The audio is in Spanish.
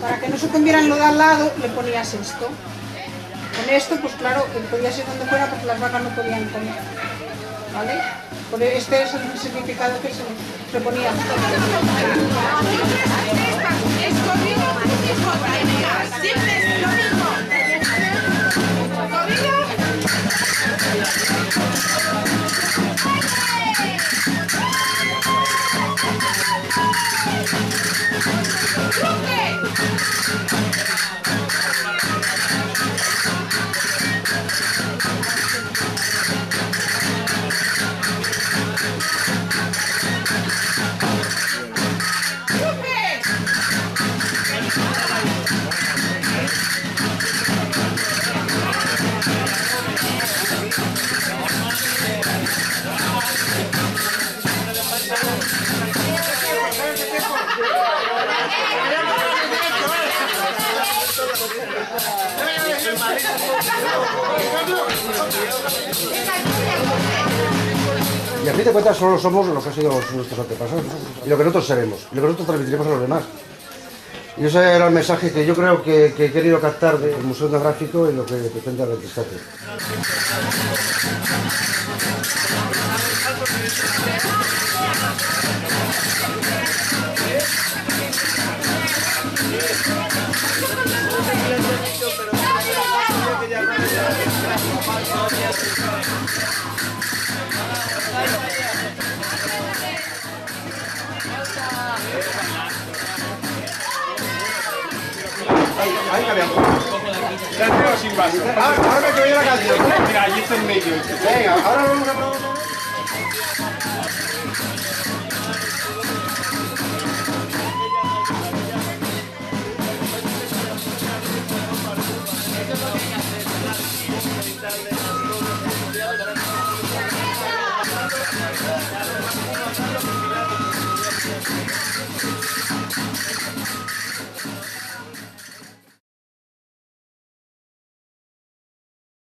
Para que no se comieran lo de al lado, le ponías esto. Con esto, pues claro, podías ir donde fuera porque las vacas no podían comer. ¿Vale? Este es el significado que se ponía. Siempre es lo mismo. Y a fin de cuentas solo somos lo que han sido nuestros antepasados y lo que nosotros seremos, y lo que nosotros transmitiremos a los demás. Y ese era el mensaje que yo creo que he querido captar del Museo Etnográfico y lo que pretende el Rentistate. Ahí cambiamos. Ahora me voy a la canción. Mira, allí está en medio. Venga, ahora vamos a probar.